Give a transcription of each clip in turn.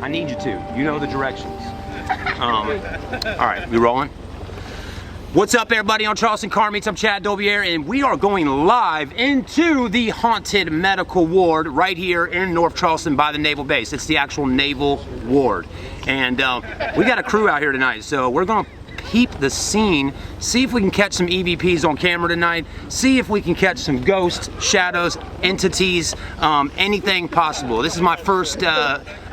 I need you to. You know the directions. All right, we rolling? What's up, everybody? On Charleston Car Meets, I'm Chad Dobier, and we are going live into the haunted medical ward right here in North Charleston by the Naval Base. It's the actual Naval Ward. And we got a crew out here tonight, so we're going to peep the scene, see if we can catch some EVPs on camera tonight, see if we can catch some ghosts, shadows, entities, anything possible. This is my first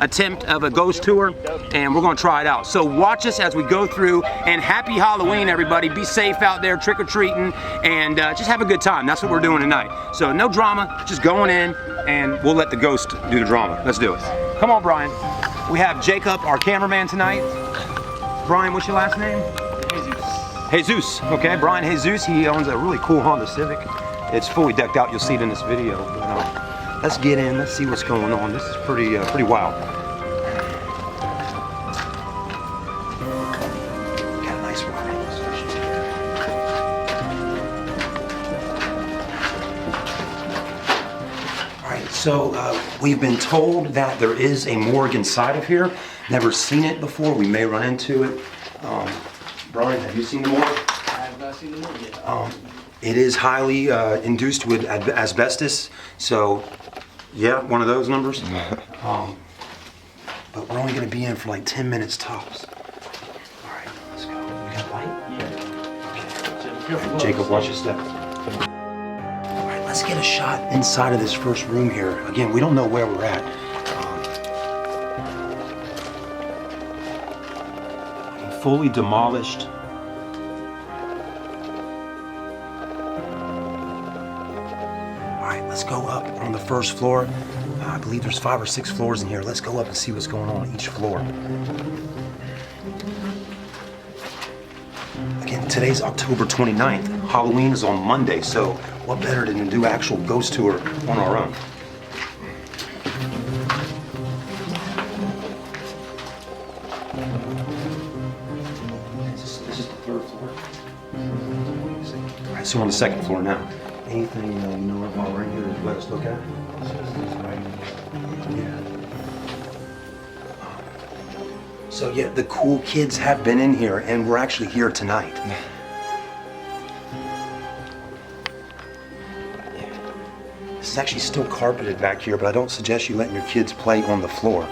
attempt of a ghost tour, and we're going to try it out. So watch us as we go through, and happy Halloween, everybody. Be safe out there, trick-or-treating, and just have a good time. That's what we're doing tonight. So no drama, just going in, and we'll let the ghost do the drama. Let's do it. Come on, Brian. We have Jacob, our cameraman tonight. Brian, what's your last name? Jesus. Okay, Brian Jesus. He owns a really cool Honda Civic. It's fully decked out. You'll see it in this video. But, let's get in. Let's see what's going on. This is pretty wild. Got a nice ride. All right. So we've been told that there is a morgue inside of here. Never seen it before. We may run into it. Brian, have you seen the morgue? I have not seen the morgue yet. It is highly induced with asbestos, so yeah, one of those numbers. But we're only going to be in for like 10 minutes tops. All right, let's go. We got light? Yeah. Okay. Jacob, watch your step. All right, let's get a shot inside of this first room here. Again, we don't know where we're at. Fully demolished. All right, let's go up on the first floor. I believe there's 5 or 6 floors in here. Let's go up and see what's going on each floor. Again, today's October 29th. Halloween is on Monday, so what better than to do an actual ghost tour on our own? Alright, so we're on the second floor now. Anything you know of while we're in here that you let us look at? Yeah. So yeah, the cool kids have been in here, and we're actually here tonight. This is actually still carpeted back here, but I don't suggest you letting your kids play on the floor.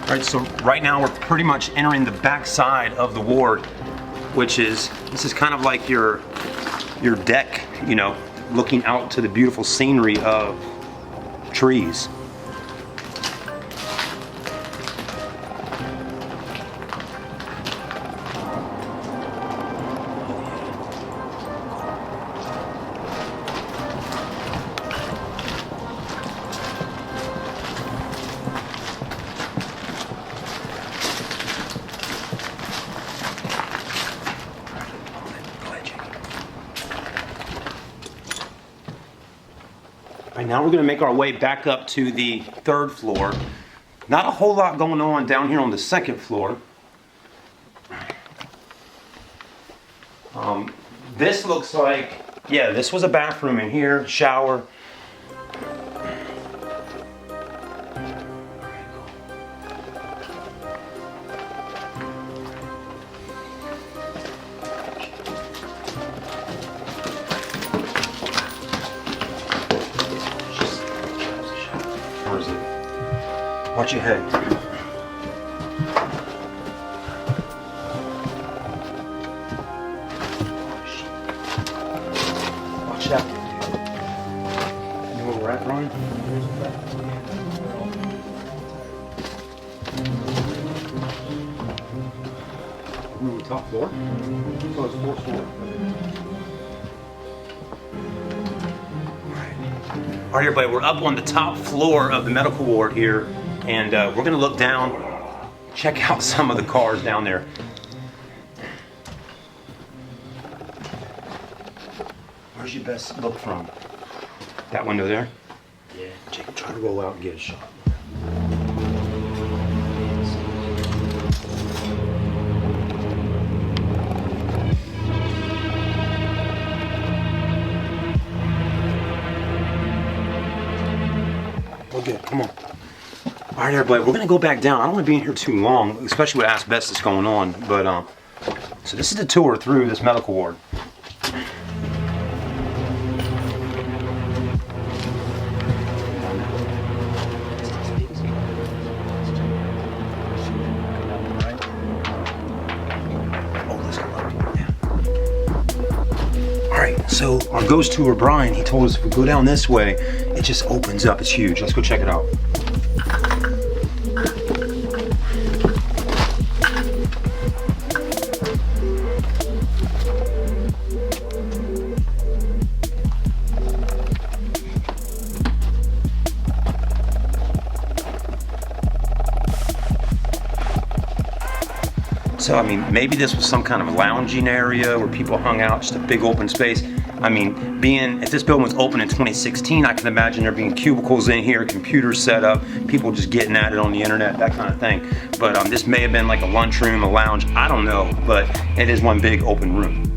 All right, so right now we're pretty much entering the back side of the ward, which is, this is kind of like your deck, you know, looking out to the beautiful scenery of trees. Right, now we're going to make our way back up to the 3rd floor. Not a whole lot going on down here on the 2nd floor. This looks like, yeah, this was a bathroom in here, shower. Watch your head. Watch that. You know where we're at, Brian? We're on the top floor? So it's 4th floor. All right, everybody, we're up on the top floor of the medical ward here. And we're going to look down, check out some of the cars down there. Where's your best look from? That window there? Yeah. Jacob, try to roll out and get a shot. We're good, come on. All right, everybody, we're gonna go back down. I don't wanna be in here too long, especially with asbestos going on, but so this is the tour through this medical ward. So our ghost tour, Brian, he told us if we go down this way, it just opens up. It's huge. Let's go check it out. So, I mean, maybe this was some kind of lounging area where people hung out, just a big open space. I mean, if this building was open in 2016, I can imagine there being cubicles in here, computers set up, people just getting at it on the internet, that kind of thing. But this may have been like a lunchroom, a lounge, I don't know, but it is one big open room.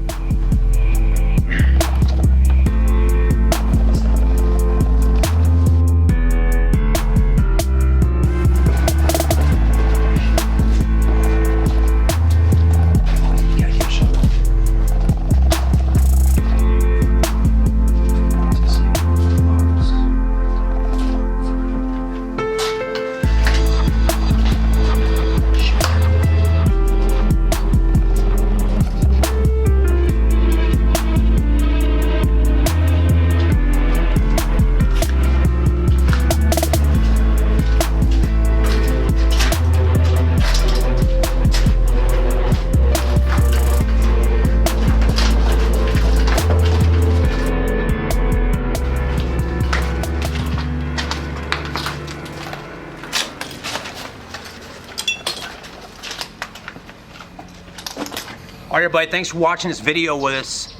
All right, everybody, thanks for watching this video with us.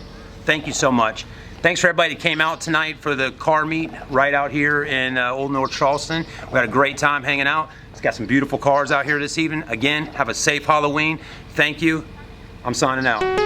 Thank you so much. Thanks for everybody that came out tonight for the car meet right out here in Old North Charleston. We had a great time hanging out. It's got some beautiful cars out here this evening. Again, have a safe Halloween. Thank you. I'm signing out.